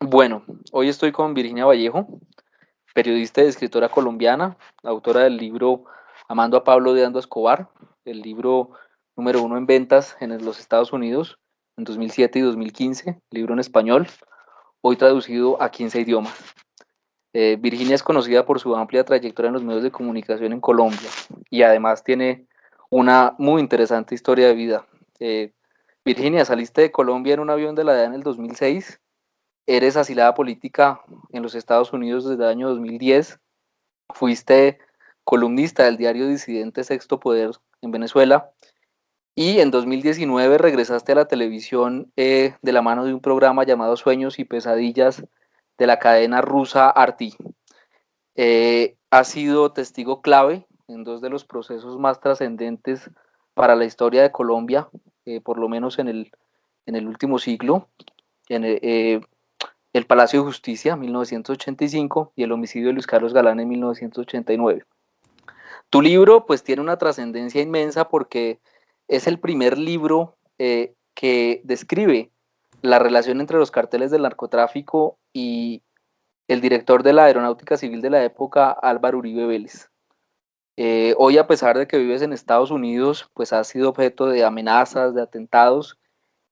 Bueno, hoy estoy con Virginia Vallejo, periodista y escritora colombiana, autora del libro Amando a Pablo de Ando Escobar, el libro número uno en ventas en los Estados Unidos en 2007 y 2015, libro en español, hoy traducido a 15 idiomas. Virginia es conocida por su amplia trayectoria en los medios de comunicación en Colombia y además tiene una muy interesante historia de vida. Eh, Virginia, saliste de Colombia en un avión de la DEA en el 2006. Eres asilada política en los Estados Unidos desde el año 2010. Fuiste columnista del diario disidente Sexto Poder en Venezuela. Y en 2019 regresaste a la televisión de la mano de un programa llamado Sueños y Pesadillas de la cadena rusa RT. Has sido testigo clave en dos de los procesos más trascendentes para la historia de Colombia, por lo menos en el último siglo. En, el Palacio de Justicia, 1985, y el homicidio de Luis Carlos Galán en 1989. Tu libro pues tiene una trascendencia inmensa porque es el primer libro que describe la relación entre los carteles del narcotráfico y el director de la Aeronáutica Civil de la época, Álvaro Uribe Vélez. Hoy, a pesar de que vives en Estados Unidos, pues has sido objeto de amenazas, de atentados,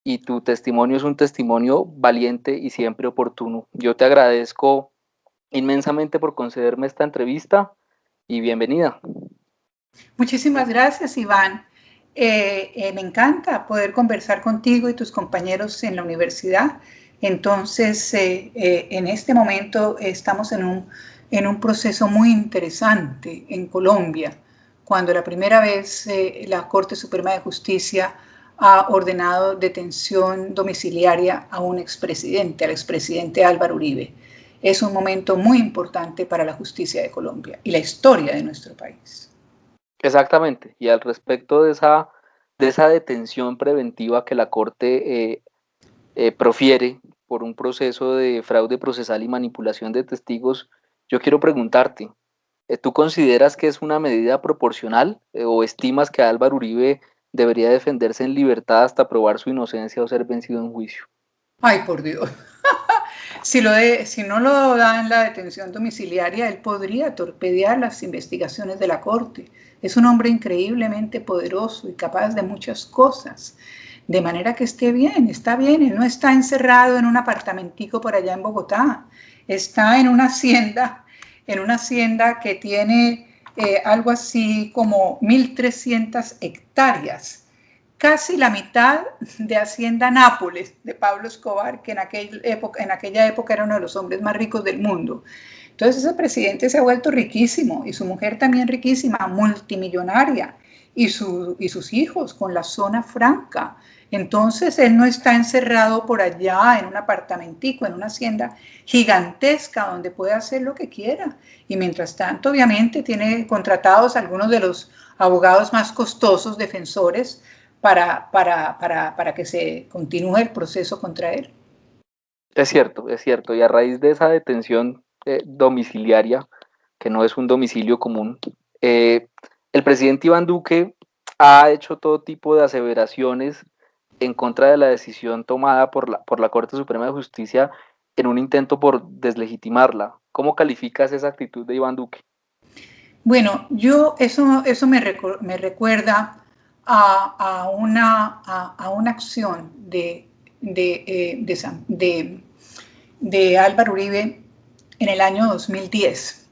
y tu testimonio es un testimonio valiente y siempre oportuno. Yo te agradezco inmensamente por concederme esta entrevista y bienvenida. Muchísimas gracias, Iván. Me encanta poder conversar contigo y tus compañeros en la universidad. Entonces, en este momento estamos en un proceso muy interesante en Colombia, cuando la primera vez la Corte Suprema de Justicia ha ordenado detención domiciliaria a un expresidente, al expresidente Álvaro Uribe. Es un momento muy importante para la justicia de Colombia y la historia de nuestro país. Exactamente, y al respecto de esa detención preventiva que la Corte profiere por un proceso de fraude procesal y manipulación de testigos, yo quiero preguntarte, ¿tú consideras que es una medida proporcional o estimas que Álvaro Uribe debería defenderse en libertad hasta probar su inocencia o ser vencido en juicio? Ay, por Dios. Si no lo dan la detención domiciliaria, él podría torpedear las investigaciones de la Corte. Es un hombre increíblemente poderoso y capaz de muchas cosas. De manera que esté bien, está bien. Él no está encerrado en un apartamentico por allá en Bogotá. Está en una hacienda que tiene algo así como 1.300 hectáreas, casi la mitad de Hacienda Nápoles de Pablo Escobar, que en aquella época era uno de los hombres más ricos del mundo. Entonces ese presidente se ha vuelto riquísimo y su mujer también riquísima, multimillonaria, y sus hijos con la zona franca. Entonces él no está encerrado por allá en un apartamentico, en una hacienda gigantesca donde puede hacer lo que quiera. Y mientras tanto, obviamente, tiene contratados algunos de los abogados más costosos, defensores, para que se continúe el proceso contra él. Es cierto, y a raíz de esa detención domiciliaria, que no es un domicilio común, eh, el presidente Iván Duque ha hecho todo tipo de aseveraciones en contra de la decisión tomada por la Corte Suprema de Justicia en un intento por deslegitimarla. ¿Cómo calificas esa actitud de Iván Duque? Bueno, eso me recuerda a una acción de Álvaro Uribe en el año 2010.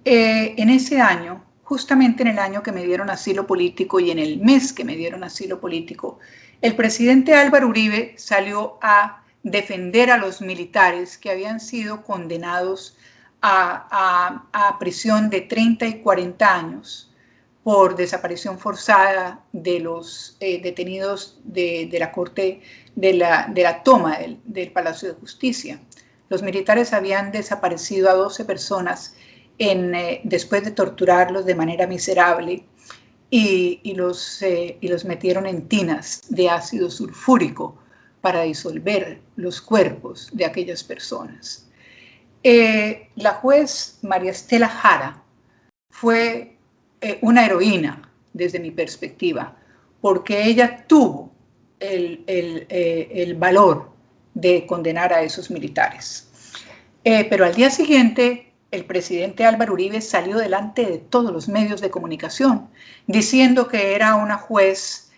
En ese año, justamente en el año que me dieron asilo político y en el mes que me dieron asilo político, el presidente Álvaro Uribe salió a defender a los militares que habían sido condenados a prisión de 30 y 40 años por desaparición forzada de los detenidos de la Corte, de la toma del Palacio de Justicia. Los militares habían desaparecido a 12 personas después de torturarlos de manera miserable y los metieron en tinas de ácido sulfúrico para disolver los cuerpos de aquellas personas. La juez María Estela Jara fue una heroína desde mi perspectiva, porque ella tuvo el valor de condenar a esos militares. Pero al día siguiente, el presidente Álvaro Uribe salió delante de todos los medios de comunicación diciendo que era una juez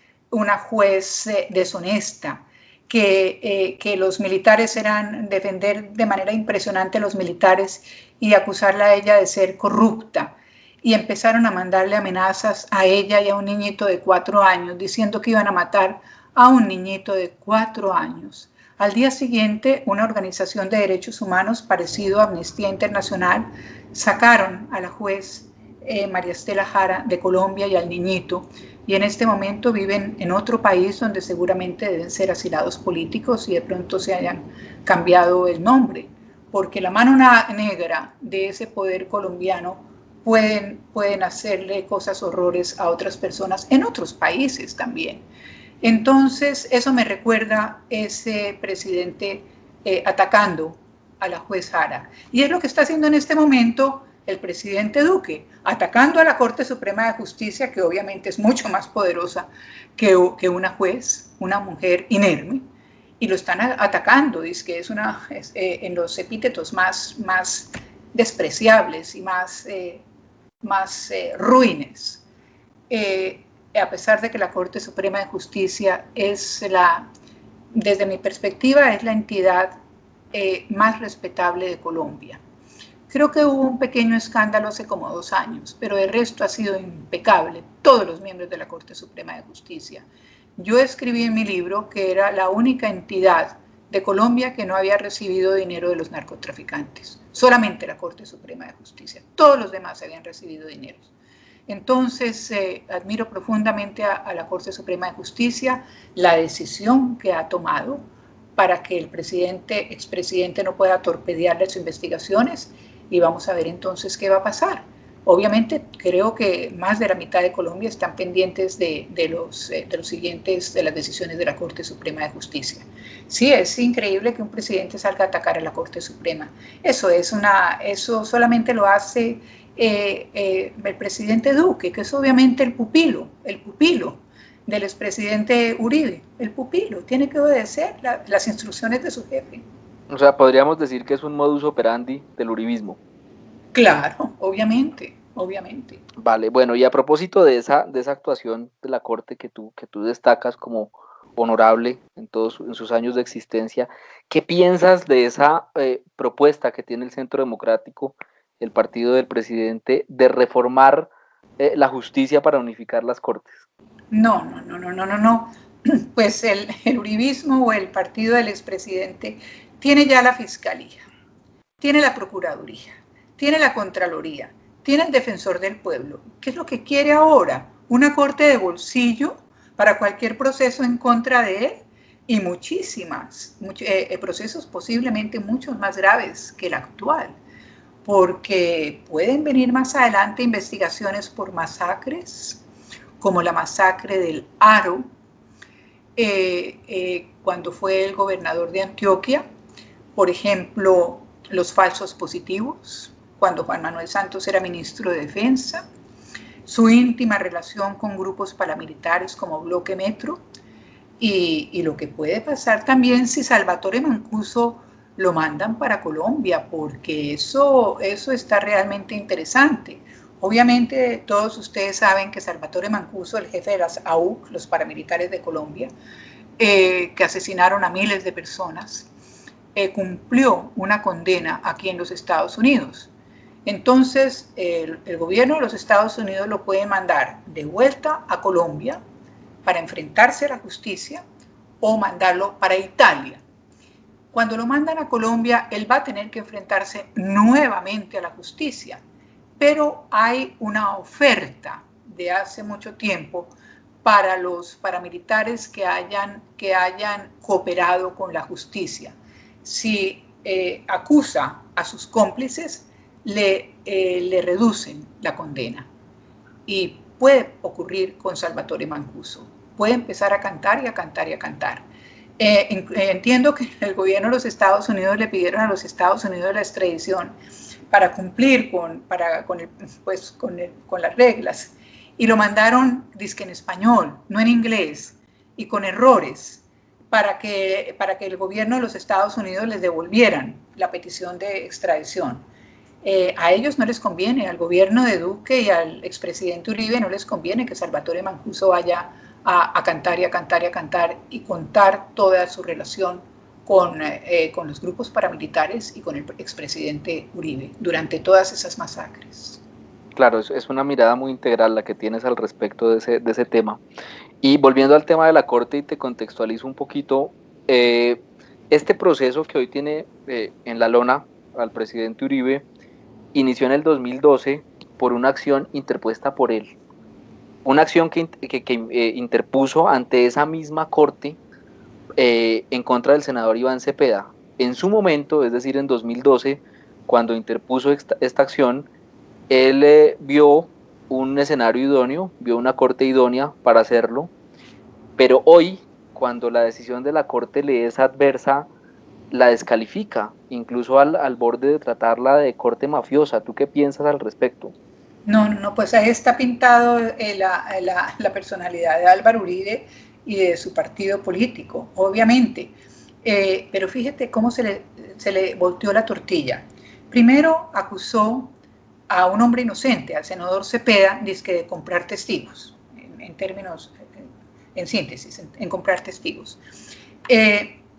deshonesta, que los militares eran defender de manera impresionante a los militares y acusarla a ella de ser corrupta. Y empezaron a mandarle amenazas a ella y a un niñito de 4 años, diciendo que iban a matar a un niñito de 4 años. Al día siguiente, una organización de derechos humanos parecido a Amnistía Internacional sacaron a la juez María Estela Jara de Colombia y al niñito, y en este momento viven en otro país donde seguramente deben ser asilados políticos y de pronto se hayan cambiado el nombre, porque la mano negra de ese poder colombiano pueden hacerle cosas horrores a otras personas en otros países también. Entonces, eso me recuerda ese presidente atacando a la juez Jara. Y es lo que está haciendo en este momento el presidente Duque, atacando a la Corte Suprema de Justicia, que obviamente es mucho más poderosa que una juez, una mujer inerme, y lo están atacando, dice que es en los epítetos más despreciables y más ruines. A pesar de que la Corte Suprema de Justicia desde mi perspectiva, es la entidad más respetable de Colombia. Creo que hubo un pequeño escándalo hace como 2 años, pero el resto ha sido impecable, todos los miembros de la Corte Suprema de Justicia. Yo escribí en mi libro que era la única entidad de Colombia que no había recibido dinero de los narcotraficantes, solamente la Corte Suprema de Justicia, todos los demás habían recibido dinero. Entonces, admiro profundamente a la Corte Suprema de Justicia, la decisión que ha tomado para que el expresidente no pueda torpedear las investigaciones, y vamos a ver entonces qué va a pasar. Obviamente, creo que más de la mitad de Colombia están pendientes de las decisiones de la Corte Suprema de Justicia. Sí, es increíble que un presidente salga a atacar a la Corte Suprema. Eso solamente lo hace el presidente Duque, que es obviamente el pupilo del expresidente Uribe. El pupilo tiene que obedecer las instrucciones de su jefe. O sea, podríamos decir que es un modus operandi del uribismo. Claro, obviamente. Vale, bueno, y a propósito de esa actuación de la Corte que tú destacas como honorable en sus años de existencia, ¿qué piensas de esa propuesta que tiene el Centro Democrático, el partido del presidente, de reformar la justicia para unificar las Cortes? No. Pues el uribismo o el partido del expresidente tiene ya la Fiscalía, tiene la Procuraduría, tiene la Contraloría, tiene el Defensor del Pueblo. ¿Qué es lo que quiere ahora? ¿Una corte de bolsillo para cualquier proceso en contra de él? Y procesos posiblemente muchos más graves que el actual, porque pueden venir más adelante investigaciones por masacres, como la masacre del Aro, cuando fue el gobernador de Antioquia, por ejemplo, los falsos positivos, cuando Juan Manuel Santos era ministro de Defensa, su íntima relación con grupos paramilitares como Bloque Metro, y lo que puede pasar también si Salvatore Mancuso lo mandan para Colombia, porque eso está realmente interesante. Obviamente todos ustedes saben que Salvatore Mancuso, el jefe de las AUC, los paramilitares de Colombia, que asesinaron a miles de personas, cumplió una condena aquí en los Estados Unidos. Entonces, el gobierno de los Estados Unidos lo puede mandar de vuelta a Colombia para enfrentarse a la justicia o mandarlo para Italia. Cuando lo mandan a Colombia, él va a tener que enfrentarse nuevamente a la justicia, pero hay una oferta de hace mucho tiempo para los paramilitares que hayan cooperado con la justicia. Si acusa a sus cómplices, le reducen la condena. Y puede ocurrir con Salvatore Mancuso. Puede empezar a cantar y a cantar y a cantar. Entiendo que el gobierno de los Estados Unidos le pidieron a los Estados Unidos la extradición para cumplir con las reglas, y lo mandaron dizque en español, no en inglés, y con errores. para que el gobierno de los Estados Unidos les devolvieran la petición de extradición. A ellos no les conviene, al gobierno de Duque y al expresidente Uribe no les conviene que Salvatore Mancuso vaya a cantar y a cantar y a cantar y contar toda su relación con los grupos paramilitares y con el expresidente Uribe durante todas esas masacres. Claro, es una mirada muy integral la que tienes al respecto de ese tema. Y volviendo al tema de la Corte, y te contextualizo un poquito, este proceso que hoy tiene en la lona al presidente Uribe inició en el 2012 por una acción interpuesta por él. Una acción que interpuso ante esa misma Corte en contra del senador Iván Cepeda. En su momento, es decir, en 2012, cuando interpuso esta acción, él vio un escenario idóneo, vio una corte idónea para hacerlo, pero hoy, cuando la decisión de la corte le es adversa, la descalifica, incluso al borde de tratarla de corte mafiosa. ¿Tú qué piensas al respecto? No, pues ahí está pintado la personalidad de Álvaro Uribe y de su partido político, obviamente. Pero fíjate cómo se le volteó la tortilla. Primero acusó a un hombre inocente, al senador Cepeda, dizque de comprar testigos, en términos, en síntesis, en comprar testigos.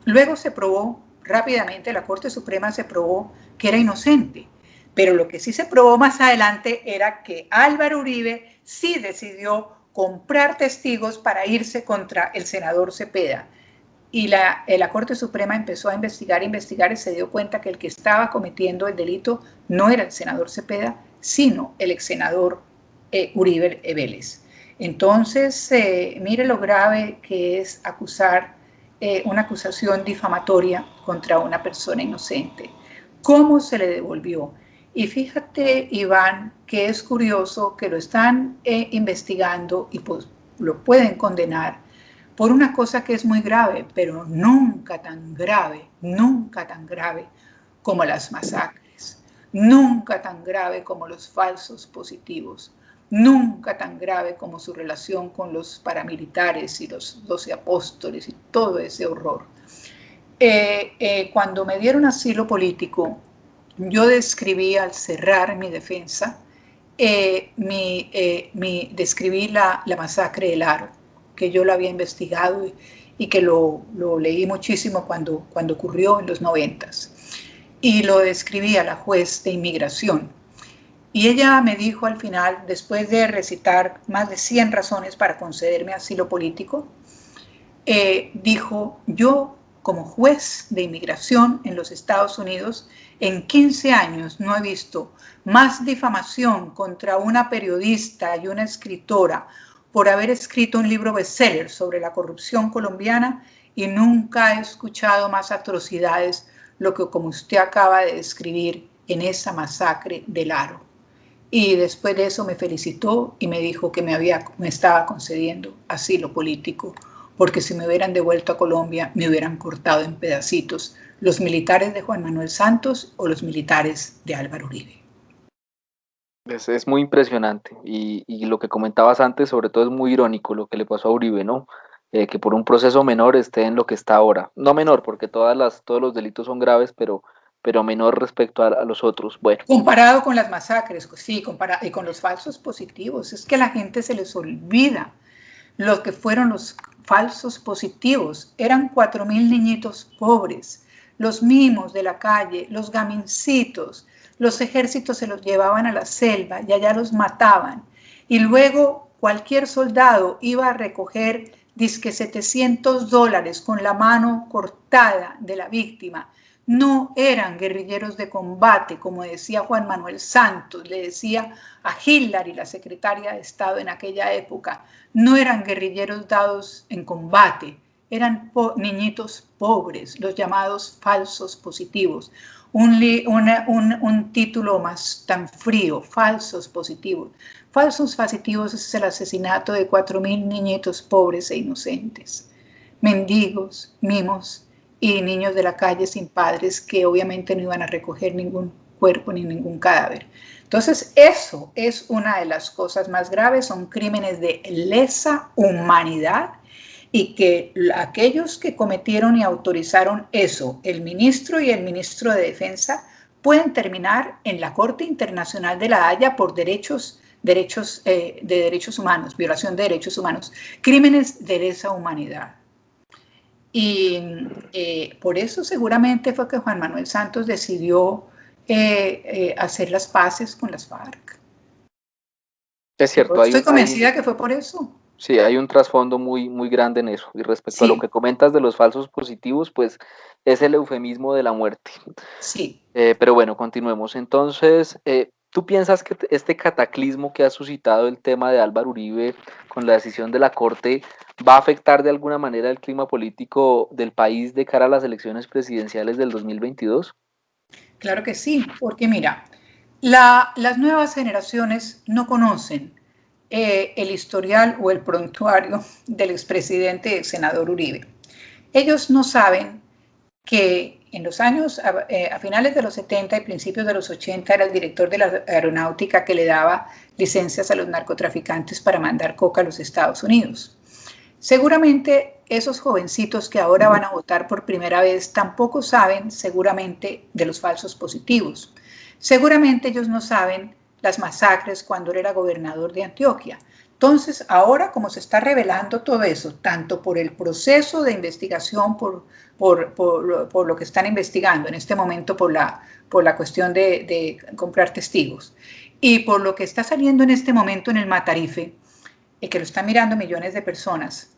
Luego se probó rápidamente, la Corte Suprema se probó que era inocente, pero lo que sí se probó más adelante era que Álvaro Uribe sí decidió comprar testigos para irse contra el senador Cepeda. Y la Corte Suprema empezó a investigar y se dio cuenta que el que estaba cometiendo el delito no era el senador Cepeda, sino el ex senador Uribe Vélez. Entonces, mire lo grave que es acusar una acusación difamatoria contra una persona inocente. ¿Cómo se le devolvió? Y fíjate, Iván, que es curioso que lo están investigando y pues lo pueden condenar por una cosa que es muy grave, pero nunca tan grave como las masacres, nunca tan grave como los falsos positivos, nunca tan grave como su relación con los paramilitares y los 12 apóstoles y todo ese horror. Cuando me dieron asilo político, yo describí al cerrar mi defensa, describí la masacre del Aro, que yo lo había investigado y que lo leí muchísimo cuando ocurrió en los 90s. Y lo describí a la juez de inmigración. Y ella me dijo al final, después de recitar más de 100 razones para concederme asilo político, dijo, yo como juez de inmigración en los Estados Unidos, en 15 años no he visto más difamación contra una periodista y una escritora por haber escrito un libro bestseller sobre la corrupción colombiana y nunca he escuchado más atrocidades, lo que como usted acaba de describir en esa masacre del Aro. Y después de eso me felicitó y me dijo que me estaba concediendo asilo político, porque si me hubieran devuelto a Colombia me hubieran cortado en pedacitos los militares de Juan Manuel Santos o los militares de Álvaro Uribe. Es muy impresionante y lo que comentabas antes sobre todo es muy irónico lo que le pasó a Uribe, ¿no? Que por un proceso menor esté en lo que está ahora. No menor, porque todos los delitos son graves, pero menor respecto a los otros. Bueno. Comparado con las masacres, sí, y con los falsos positivos. Es que a la gente se les olvida lo que fueron los falsos positivos. Eran 4.000 niñitos pobres, los mimos de la calle, los gamincitos. Los ejércitos se los llevaban a la selva y allá los mataban. Y luego cualquier soldado iba a recoger disque $700 con la mano cortada de la víctima. No eran guerrilleros de combate, como decía Juan Manuel Santos, le decía a Hillary, la secretaria de Estado en aquella época. No eran guerrilleros dados en combate, eran niñitos pobres, los llamados falsos positivos. Un título más tan frío, falsos positivos. Falsos positivos es el asesinato de 4.000 niñitos pobres e inocentes, mendigos, mimos y niños de la calle sin padres que obviamente no iban a recoger ningún cuerpo ni ningún cadáver. Entonces eso es una de las cosas más graves, son crímenes de lesa humanidad y que aquellos que cometieron y autorizaron eso, el ministro y el ministro de Defensa, pueden terminar en la Corte Internacional de la Haya por derechos humanos, violación de derechos humanos, crímenes de lesa humanidad. Y por eso seguramente fue que Juan Manuel Santos decidió hacer las paces con las FARC. Es cierto, Estoy convencida que fue por eso. Sí, hay un trasfondo muy, muy grande en eso. Y respecto a lo que comentas de los falsos positivos, pues es el eufemismo de la muerte. Sí. Pero bueno, continuemos. Entonces, ¿tú piensas que este cataclismo que ha suscitado el tema de Álvaro Uribe con la decisión de la Corte va a afectar de alguna manera el clima político del país de cara a las elecciones presidenciales del 2022? Claro que sí, porque mira, las nuevas generaciones no conocen el historial o el prontuario del expresidente y ex senador Uribe. Ellos no saben que en los años, a finales de los 70 y principios de los 80, era el director de la aeronáutica que le daba licencias a los narcotraficantes para mandar coca a los Estados Unidos. Seguramente esos jovencitos que ahora van a votar por primera vez tampoco saben seguramente de los falsos positivos. Seguramente ellos no saben las masacres cuando él era gobernador de Antioquia. Entonces, ahora como se está revelando todo eso, tanto por el proceso de investigación, por lo que están investigando en este momento, por la cuestión de comprar testigos, y por lo que está saliendo en este momento en el Matarife, que lo están mirando millones de personas,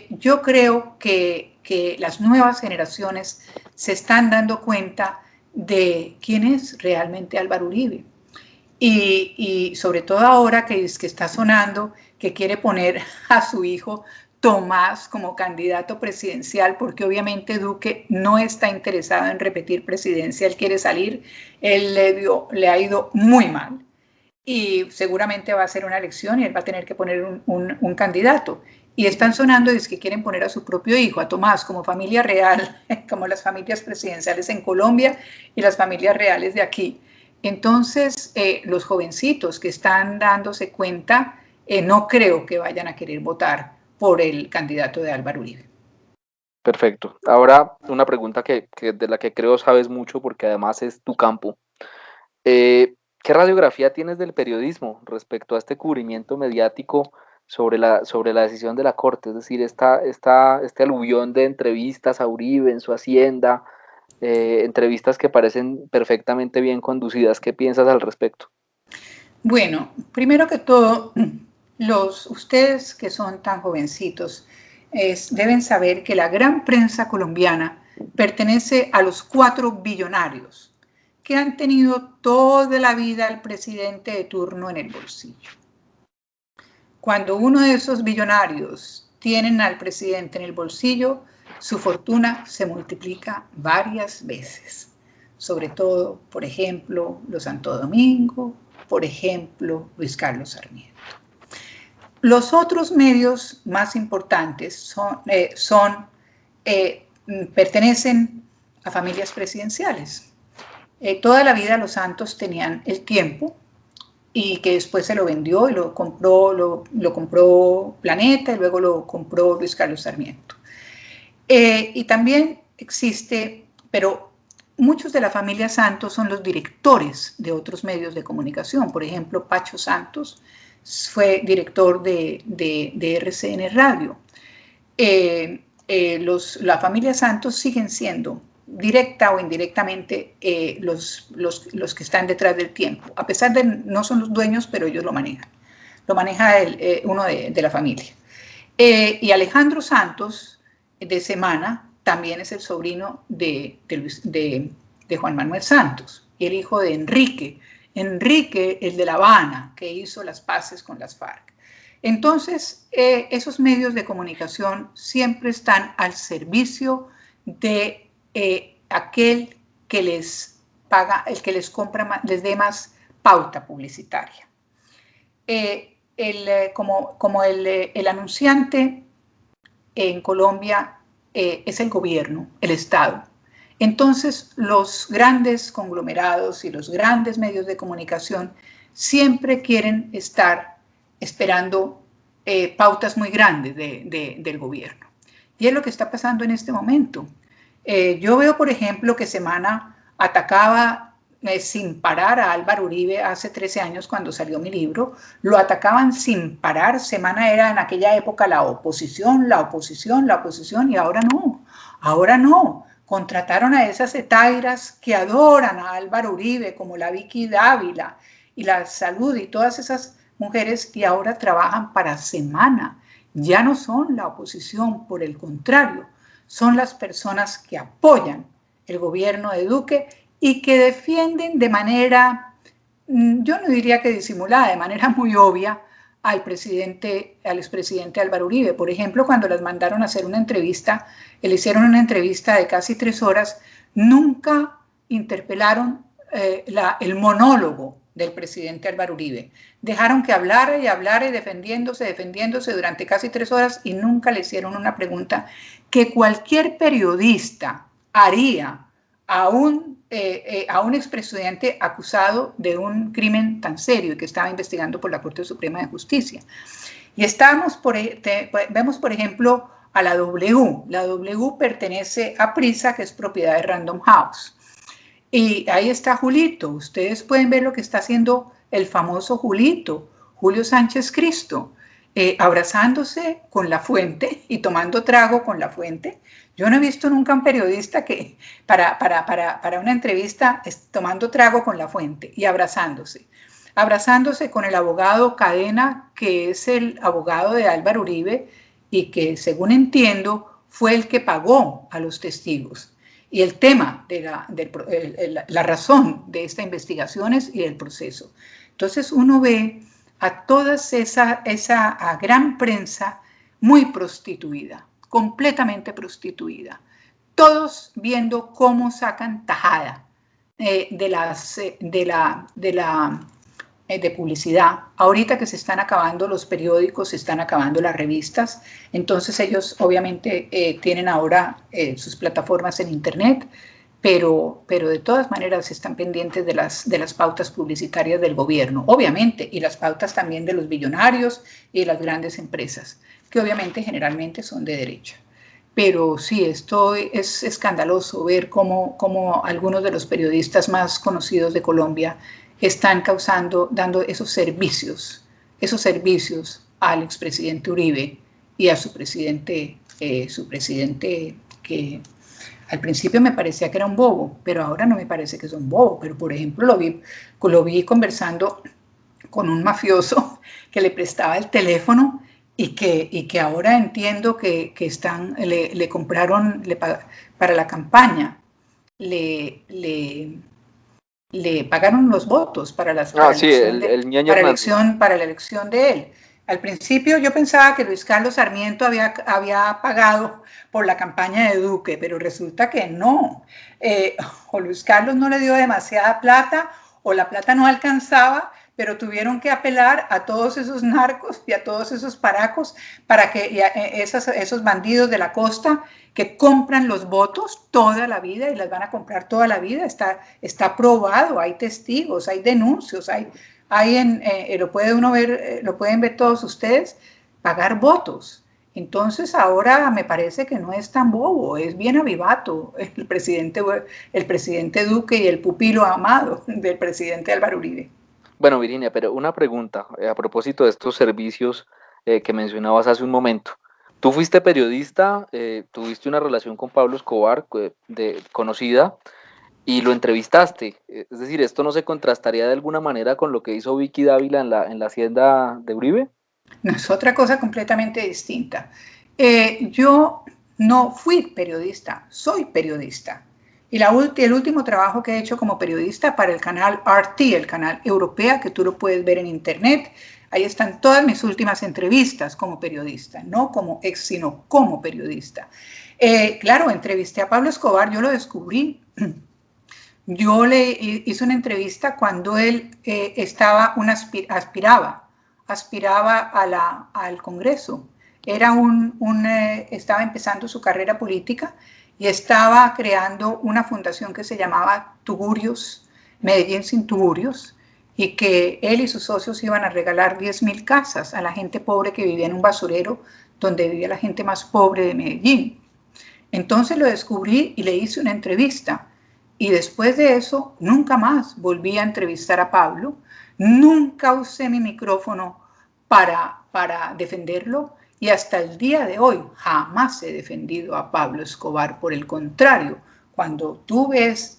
yo creo que las nuevas generaciones se están dando cuenta de quién es realmente Álvaro Uribe. Y sobre todo ahora que está sonando que quiere poner a su hijo Tomás como candidato presidencial, porque obviamente Duque no está interesado en repetir presidencia, él quiere salir, él le ha ido muy mal y seguramente va a ser una elección y él va a tener que poner un candidato. Y están sonando es que quieren poner a su propio hijo, a Tomás, como familia real, como las familias presidenciales en Colombia y las familias reales de aquí. Entonces, los jovencitos que están dándose cuenta, no creo que vayan a querer votar por el candidato de Álvaro Uribe. Perfecto. Ahora una pregunta de la que creo sabes mucho porque además es tu campo. ¿Qué radiografía tienes del periodismo respecto a este cubrimiento mediático sobre la decisión de la Corte? Es decir, este aluvión de entrevistas a Uribe en su hacienda, entrevistas que parecen perfectamente bien conducidas. ¿Qué piensas al respecto? Bueno, primero que todo, ustedes que son tan jovencitos deben saber que la gran prensa colombiana pertenece a los 4 billonarios que han tenido toda la vida al presidente de turno en el bolsillo. Cuando uno de esos billonarios tienen al presidente en el bolsillo, su fortuna se multiplica varias veces. Sobre todo, por ejemplo, los Santo Domingo, por ejemplo, Luis Carlos Sarmiento. Los otros medios más importantes pertenecen a familias presidenciales. Toda la vida los Santos tenían El Tiempo, y que después se lo vendió y lo compró Planeta y luego lo compró Luis Carlos Sarmiento. Y también existe, pero muchos de la familia Santos son los directores de otros medios de comunicación. Por ejemplo, Pacho Santos fue director de RCN Radio. La familia Santos siguen siendo directa o indirectamente los que están detrás del Tiempo. A pesar de no son los dueños, pero ellos lo manejan. Lo maneja uno de la familia. Y Alejandro Santos, de Semana, también es el sobrino de Juan Manuel Santos, y el hijo de Enrique, el de La Habana, que hizo las paces con las FARC. Entonces, esos medios de comunicación siempre están al servicio de aquel que les paga, el que les compra, les dé más pauta publicitaria. Como el anunciante en Colombia es el gobierno, el Estado. Entonces, los grandes conglomerados y los grandes medios de comunicación siempre quieren estar esperando pautas muy grandes del gobierno. Y es lo que está pasando en este momento. Yo veo, por ejemplo, que Semana atacaba sin parar a Álvaro Uribe hace 13 años cuando salió mi libro, lo atacaban sin parar. Semana era en aquella época la oposición, la oposición, la oposición, y ahora no. Contrataron a esas etairas que adoran a Álvaro Uribe, como la Vicky Dávila y la Salud y todas esas mujeres, y ahora trabajan para Semana. Ya no son la oposición, por el contrario, son las personas que apoyan el gobierno de Duque y que defienden de manera, yo no diría que disimulada, de manera muy obvia al expresidente Álvaro Uribe. Por ejemplo, cuando las mandaron a hacer una entrevista, le hicieron una entrevista de casi 3 horas, nunca interpelaron el monólogo del presidente Álvaro Uribe. Dejaron que hablara y defendiéndose durante casi 3 horas, y nunca le hicieron una pregunta que cualquier periodista haría a un expresidente acusado de un crimen tan serio y que estaba investigando por la Corte Suprema de Justicia. Y vemos, por ejemplo, a la W. La W pertenece a Prisa, que es propiedad de Random House. Y ahí está Julito. Ustedes pueden ver lo que está haciendo el famoso Julito, Julio Sánchez Cristo, abrazándose con La Fuente y tomando trago con La Fuente. Yo no he visto nunca un periodista que para una entrevista tomando trago con La Fuente y abrazándose con el abogado Cadena, que es el abogado de Álvaro Uribe y que, según entiendo, fue el que pagó a los testigos. Y el tema de la razón de esta investigación y del proceso. Entonces uno ve a toda esa gran prensa muy prostituida, completamente prostituida, todos viendo cómo sacan tajada de publicidad. Ahorita que se están acabando los periódicos, se están acabando las revistas, entonces ellos obviamente tienen ahora sus plataformas en internet, pero de todas maneras están pendientes de las pautas publicitarias del gobierno, obviamente, y las pautas también de los billonarios y de las grandes empresas, que obviamente generalmente son de derecha. Pero sí, esto es escandaloso ver cómo algunos de los periodistas más conocidos de Colombia están dando esos servicios al expresidente Uribe y a su presidente que al principio me parecía que era un bobo, pero ahora no me parece que es un bobo. Pero, por ejemplo, lo vi conversando con un mafioso que le prestaba el teléfono y que ahora entiendo que le compraron para la campaña, le pagaron los votos para la elección de él. Al principio yo pensaba que Luis Carlos Sarmiento había pagado por la campaña de Duque, pero resulta que no. O Luis Carlos no le dio demasiada plata, o la plata no alcanzaba, pero tuvieron que apelar a todos esos narcos y a todos esos paracos para que esos bandidos de la costa que compran los votos toda la vida y las van a comprar toda la vida. Está probado, hay testigos, hay denuncios, lo pueden ver todos ustedes, pagar votos. Entonces ahora me parece que no es tan bobo, es bien avivato el presidente Duque y el pupilo amado del presidente Álvaro Uribe. Bueno, Virginia, pero una pregunta a propósito de estos servicios que mencionabas hace un momento. Tú fuiste periodista, tuviste una relación con Pablo Escobar conocida y lo entrevistaste. Es decir, ¿esto no se contrastaría de alguna manera con lo que hizo Vicky Dávila en la hacienda de Uribe? No, es otra cosa completamente distinta. Yo no fui periodista, soy periodista. Y el último trabajo que he hecho como periodista para el canal RT, el canal europeo, que tú lo puedes ver en internet, ahí están todas mis últimas entrevistas como periodista, no como ex, sino como periodista. Claro, entrevisté a Pablo Escobar, yo lo descubrí. Yo le hice una entrevista cuando él aspiraba al Congreso. Estaba empezando su carrera política y estaba creando una fundación que se llamaba Tugurios, Medellín sin Tugurios, y que él y sus socios iban a regalar 10.000 casas a la gente pobre que vivía en un basurero donde vivía la gente más pobre de Medellín. Entonces lo descubrí y le hice una entrevista. Y después de eso, nunca más volví a entrevistar a Pablo. Nunca usé mi micrófono para defenderlo. Y hasta el día de hoy jamás he defendido a Pablo Escobar. Por el contrario, cuando tú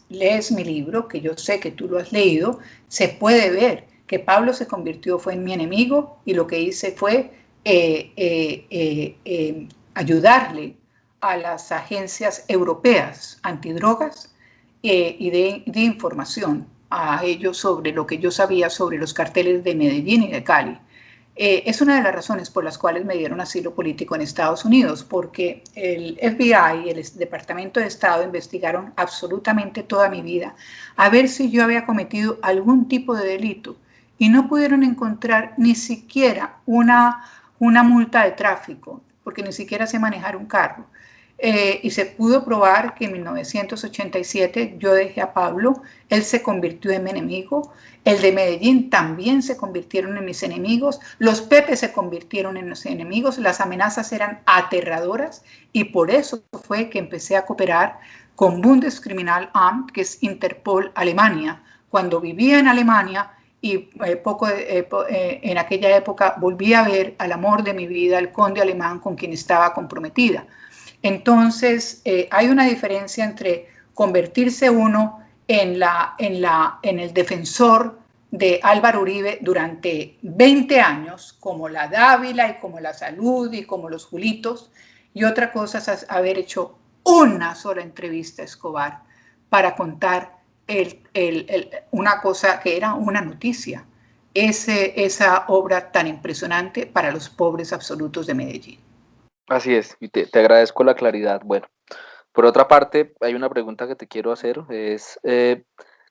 lees mi libro, que yo sé que tú lo has leído, se puede ver que Pablo fue en mi enemigo y lo que hice fue ayudarle a las agencias europeas antidrogas y de información a ellos sobre lo que yo sabía sobre los carteles de Medellín y de Cali. Es una de las razones por las cuales me dieron asilo político en Estados Unidos, porque el FBI y el Departamento de Estado investigaron absolutamente toda mi vida a ver si yo había cometido algún tipo de delito y no pudieron encontrar ni siquiera una multa de tráfico, porque ni siquiera sé manejar un carro. Y se pudo probar que en 1987 yo dejé a Pablo, él se convirtió en mi enemigo, el de Medellín también se convirtieron en mis enemigos, los Pepe se convirtieron en mis enemigos, las amenazas eran aterradoras y por eso fue que empecé a cooperar con Bundeskriminalamt, que es Interpol Alemania. Cuando vivía en Alemania y en aquella época volví a ver al amor de mi vida, el conde alemán con quien estaba comprometida. Entonces, hay una diferencia entre convertirse uno en el defensor de Álvaro Uribe durante 20 años, como la Dávila y como la Salud y como los Julitos, y otra cosa es haber hecho una sola entrevista a Escobar para contar una cosa que era una noticia, esa obra tan impresionante para los pobres absolutos de Medellín. Así es, y te agradezco la claridad. Bueno, por otra parte, hay una pregunta que te quiero hacer,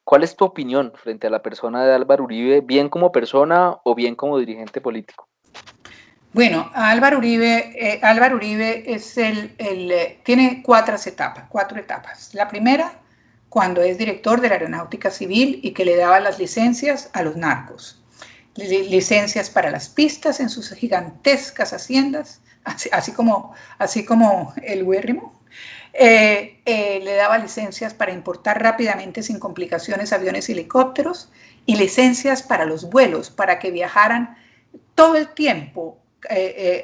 ¿cuál es tu opinión frente a la persona de Álvaro Uribe, bien como persona o bien como dirigente político? Bueno, Álvaro Uribe tiene cuatro etapas. La primera, cuando es director de la Aeronáutica Civil y que le daba las licencias a los narcos. Licencias para las pistas en sus gigantescas haciendas, así como el Huérrimo. Le daba licencias para importar rápidamente sin complicaciones aviones y helicópteros y licencias para los vuelos, para que viajaran todo el tiempo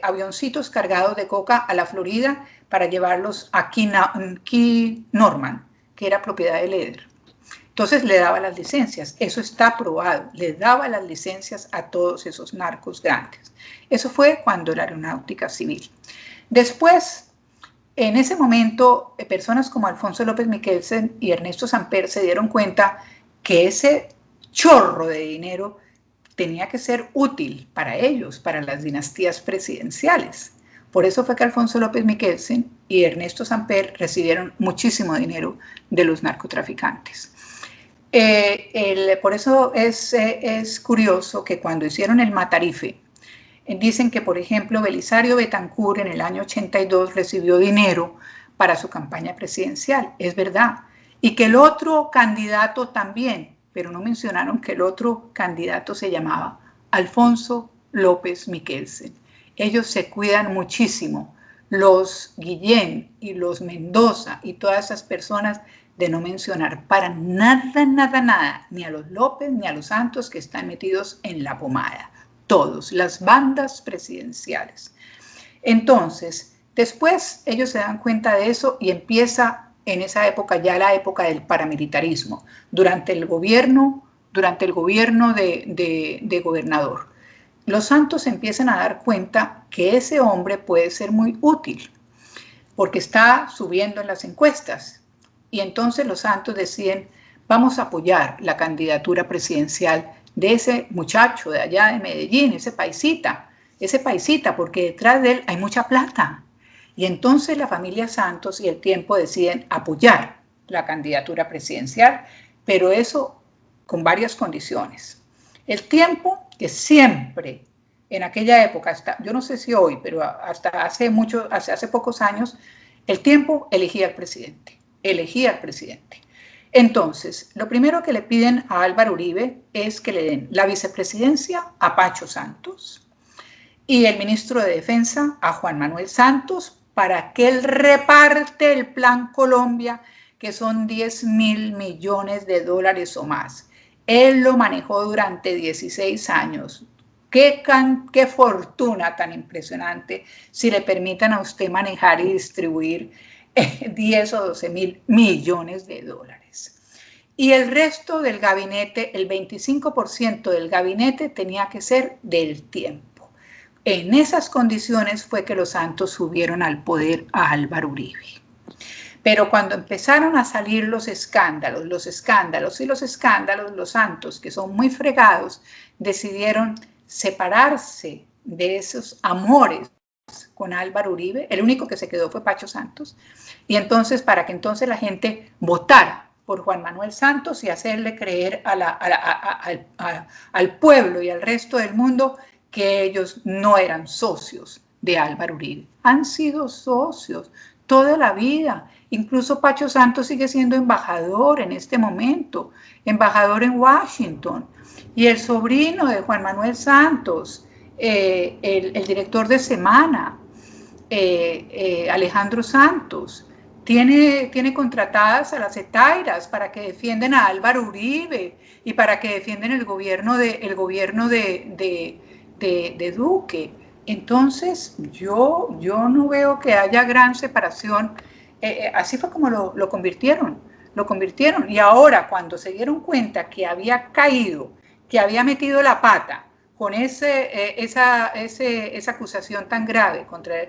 avioncitos cargados de coca a la Florida para llevarlos a Key Norman, que era propiedad de Leder. Entonces le daba las licencias, eso está probado, le daba las licencias a todos esos narcos grandes. Eso fue cuando la Aeronáutica Civil. Después, en ese momento, personas como Alfonso López Michelsen y Ernesto Samper se dieron cuenta que ese chorro de dinero tenía que ser útil para ellos, para las dinastías presidenciales. Por eso fue que Alfonso López Michelsen y Ernesto Samper recibieron muchísimo dinero de los narcotraficantes. Por eso es curioso que cuando hicieron el Matarife, dicen que, por ejemplo, Belisario Betancur en el año 82 recibió dinero para su campaña presidencial. Es verdad. Y que el otro candidato también, pero no mencionaron que el otro candidato se llamaba Alfonso López Michelsen. Ellos se cuidan muchísimo, los Guillén y los Mendoza y todas esas personas, de no mencionar para nada, ni a los López ni a los Santos, que están metidos en la pomada. Todos, las bandas presidenciales. Entonces, después ellos se dan cuenta de eso y empieza en esa época ya la época del paramilitarismo, durante el gobierno de gobernador. Los Santos empiezan a dar cuenta que ese hombre puede ser muy útil, porque está subiendo en las encuestas. Y entonces los Santos deciden, vamos a apoyar la candidatura presidencial de ese muchacho de allá de Medellín, ese paisita, porque detrás de él hay mucha plata. Y entonces la familia Santos y El Tiempo deciden apoyar la candidatura presidencial, pero eso con varias condiciones. El Tiempo, que siempre, en aquella época, yo no sé si hoy, pero hasta hace pocos años, El Tiempo elegía al presidente. Entonces, lo primero que le piden a Álvaro Uribe es que le den la vicepresidencia a Pacho Santos y el ministro de Defensa a Juan Manuel Santos para que él reparte el Plan Colombia, que son 10.000 millones de dólares o más. Él lo manejó durante 16 años. Qué fortuna tan impresionante si le permitan a usted manejar y distribuir 10 o 12.000 millones de dólares. Y el resto del gabinete, el 25% del gabinete tenía que ser del tiempo. En esas condiciones fue que los Santos subieron al poder a Álvaro Uribe. Pero cuando empezaron a salir los escándalos, los Santos, que son muy fregados, decidieron separarse de esos amores con Álvaro Uribe. El único que se quedó fue Pacho Santos. Y entonces, para que entonces la gente votara por Juan Manuel Santos y hacerle creer al pueblo y al resto del mundo que ellos no eran socios de Álvaro Uribe. Han sido socios toda la vida. Incluso Pacho Santos sigue siendo embajador en este momento, embajador en Washington. Y el sobrino de Juan Manuel Santos, el director de Semana, Alejandro Santos, tiene contratadas a las etairas para que defiendan a Álvaro Uribe y para que defiendan el gobierno de Duque. Entonces, yo no veo que haya gran separación. Así fue como lo convirtieron. Y ahora, cuando se dieron cuenta que había caído, que había metido la pata con esa acusación tan grave contra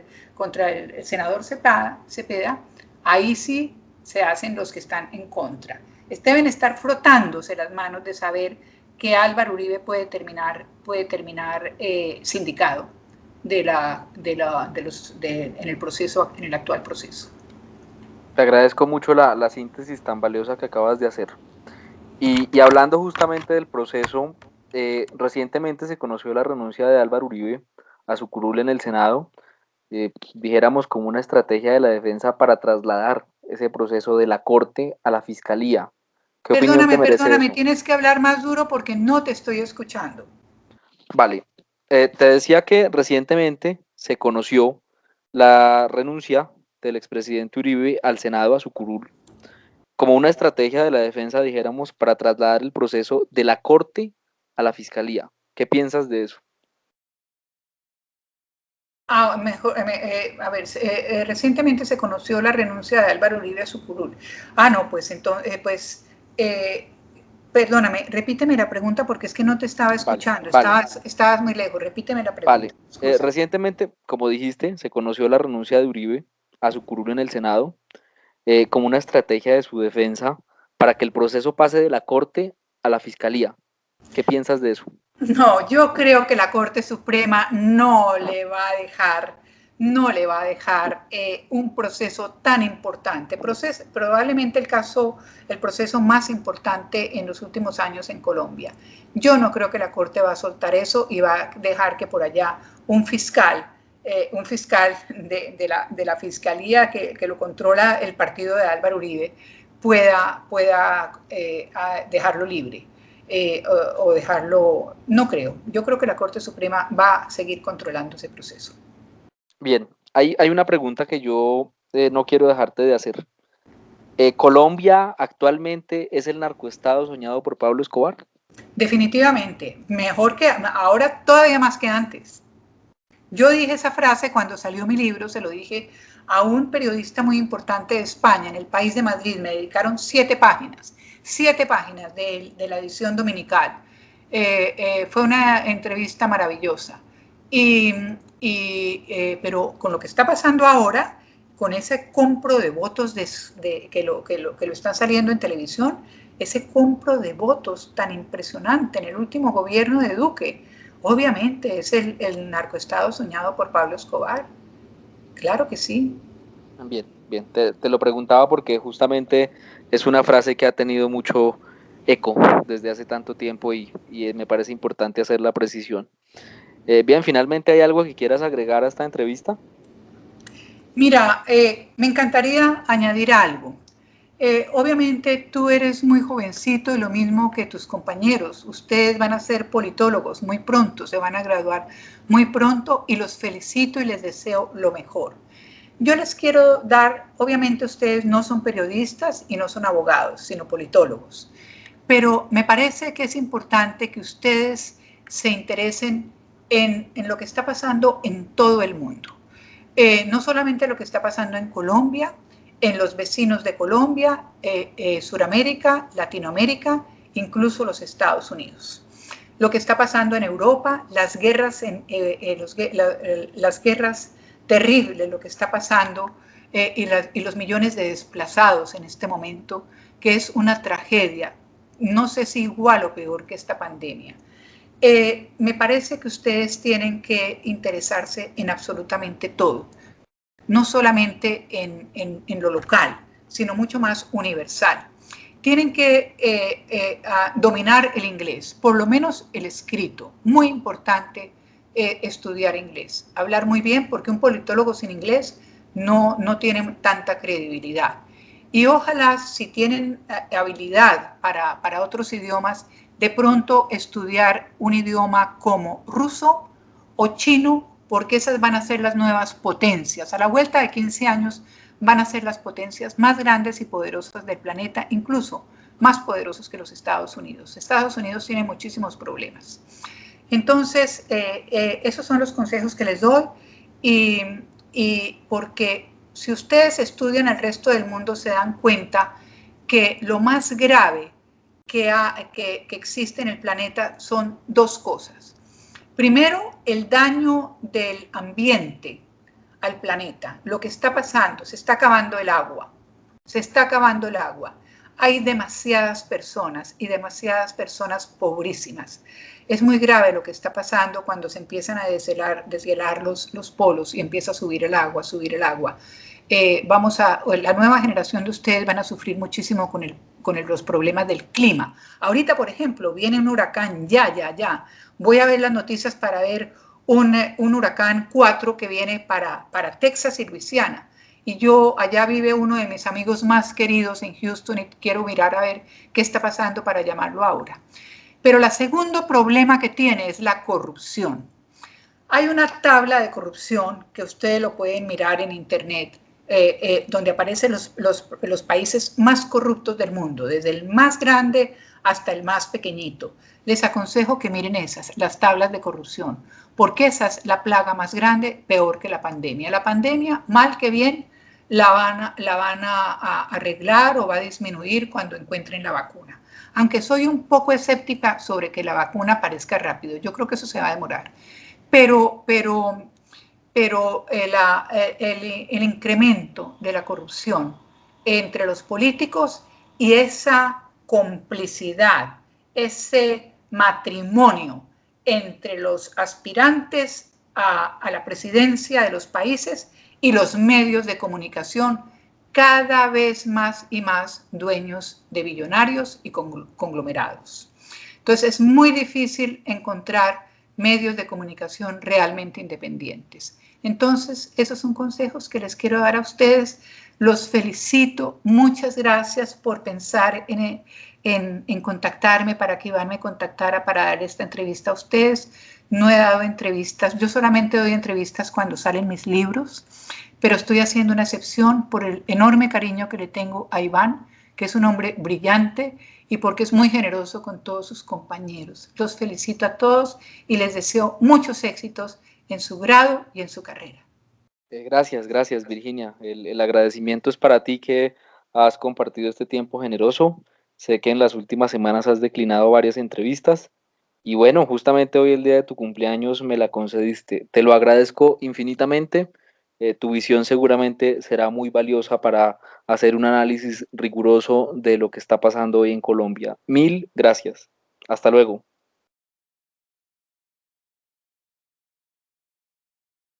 el senador Cepeda, ahí sí se hacen los que están en contra. Deben estar frotándose las manos de saber que Álvaro Uribe puede terminar sindicado en el actual proceso. Te agradezco mucho la síntesis tan valiosa que acabas de hacer. Y hablando justamente del proceso, recientemente se conoció la renuncia de Álvaro Uribe a su curul en el Senado, dijéramos como una estrategia de la defensa para trasladar ese proceso de la Corte a la Fiscalía. ¿Qué opinión te merece eso? Tienes que hablar más duro porque no te estoy escuchando. Vale, te decía que recientemente se conoció la renuncia del expresidente Uribe al Senado, a su curul, como una estrategia de la defensa, dijéramos, para trasladar el proceso de la Corte a la Fiscalía. ¿Qué piensas de eso? Recientemente se conoció la renuncia de Álvaro Uribe a su curul. No, pues entonces, perdóname, repíteme la pregunta porque es que no te estaba escuchando, vale. Estabas muy lejos, repíteme la pregunta. Vale, recientemente, como dijiste, se conoció la renuncia de Uribe a su curul en el Senado, como una estrategia de su defensa para que el proceso pase de la Corte a la Fiscalía. ¿Qué piensas de eso? No, yo creo que la Corte Suprema no le va a dejar un proceso tan importante. Probablemente el proceso más importante en los últimos años en Colombia. Yo no creo que la Corte va a soltar eso y va a dejar que por allá un fiscal de la Fiscalía que lo controla el partido de Álvaro Uribe pueda dejarlo libre. O dejarlo, no creo. Yo creo que la Corte Suprema va a seguir controlando ese proceso. Bien, hay una pregunta que yo no quiero dejarte de hacer. ¿Colombia actualmente es el narcoestado soñado por Pablo Escobar? Definitivamente, mejor que ahora, todavía más que antes. Yo dije esa frase cuando salió mi libro, se lo dije a un periodista muy importante de España, en El País de Madrid. Me dedicaron 7 páginas de la edición dominical. Fue una entrevista maravillosa. Pero con lo que está pasando ahora, con ese compro de votos que lo están saliendo en televisión, ese compro de votos tan impresionante en el último gobierno de Duque, obviamente es el narcoestado soñado por Pablo Escobar. Claro que sí. Bien, te lo preguntaba porque justamente es una frase que ha tenido mucho eco desde hace tanto tiempo y me parece importante hacer la precisión. Bien, finalmente, ¿hay algo que quieras agregar a esta entrevista? Mira, me encantaría añadir algo. Obviamente tú eres muy jovencito y lo mismo que tus compañeros. Ustedes van a ser politólogos muy pronto, se van a graduar muy pronto y los felicito y les deseo lo mejor. Yo les quiero dar, obviamente ustedes no son periodistas y no son abogados, sino politólogos, pero me parece que es importante que ustedes se interesen en lo que está pasando en todo el mundo. No solamente lo que está pasando en Colombia, en los vecinos de Colombia, Suramérica, Latinoamérica, incluso los Estados Unidos. Lo que está pasando en Europa, las guerras, las guerras terribles, lo que está pasando y los millones de desplazados en este momento, que es una tragedia, no sé si igual o peor que esta pandemia. Me parece que ustedes tienen que interesarse en absolutamente todo, no solamente en lo local, sino mucho más universal. Tienen que dominar el inglés, por lo menos el escrito. Muy importante estudiar inglés. Hablar muy bien, porque un politólogo sin inglés no tiene tanta credibilidad. Y ojalá, si tienen habilidad para otros idiomas, de pronto estudiar un idioma como ruso o chino, porque esas van a ser las nuevas potencias. A la vuelta de 15 años van a ser las potencias más grandes y poderosas del planeta, incluso más poderosos que los Estados Unidos. Estados Unidos tiene muchísimos problemas. Entonces, esos son los consejos que les doy y porque si ustedes estudian el resto del mundo se dan cuenta que lo más grave que existe en el planeta son dos cosas. Primero, el daño del ambiente al planeta, lo que está pasando, se está acabando el agua, se está acabando el agua. Hay demasiadas personas y demasiadas personas pobrísimas. Es muy grave lo que está pasando cuando se empiezan a deshielar los polos y empieza a subir el agua, la nueva generación de ustedes van a sufrir muchísimo con los problemas del clima. Ahorita, por ejemplo, viene un huracán, ya. Voy a ver las noticias para ver un huracán 4 que viene para Texas y Luisiana. Y allá vive uno de mis amigos más queridos en Houston y quiero mirar a ver qué está pasando para llamarlo ahora. Pero el segundo problema que tiene es la corrupción. Hay una tabla de corrupción que ustedes lo pueden mirar en internet, donde aparecen los países más corruptos del mundo, desde el más grande hasta el más pequeñito. Les aconsejo que miren las tablas de corrupción, porque esa es la plaga más grande, peor que la pandemia. La pandemia, mal que bien, la van a arreglar o va a disminuir cuando encuentren la vacuna. Aunque soy un poco escéptica sobre que la vacuna aparezca rápido, yo creo que eso se va a demorar. Pero el incremento de la corrupción entre los políticos y esa complicidad, ese matrimonio entre los aspirantes a la presidencia de los países y los medios de comunicación, cada vez más y más dueños de billonarios y conglomerados. Entonces es muy difícil encontrar medios de comunicación realmente independientes. Entonces, esos son consejos que les quiero dar a ustedes. Los felicito. Muchas gracias por pensar en contactarme para que Iván me contactara para dar esta entrevista a ustedes. No he dado entrevistas. Yo solamente doy entrevistas cuando salen mis libros, pero estoy haciendo una excepción por el enorme cariño que le tengo a Iván, que es un hombre brillante y porque es muy generoso con todos sus compañeros. Los felicito a todos y les deseo muchos éxitos en su grado y en su carrera. Gracias, Virginia. El agradecimiento es para ti que has compartido este tiempo generoso. Sé que en las últimas semanas has declinado varias entrevistas y bueno, justamente hoy el día de tu cumpleaños me la concediste. Te lo agradezco infinitamente. Tu visión seguramente será muy valiosa para hacer un análisis riguroso de lo que está pasando hoy en Colombia. Mil gracias. Hasta luego.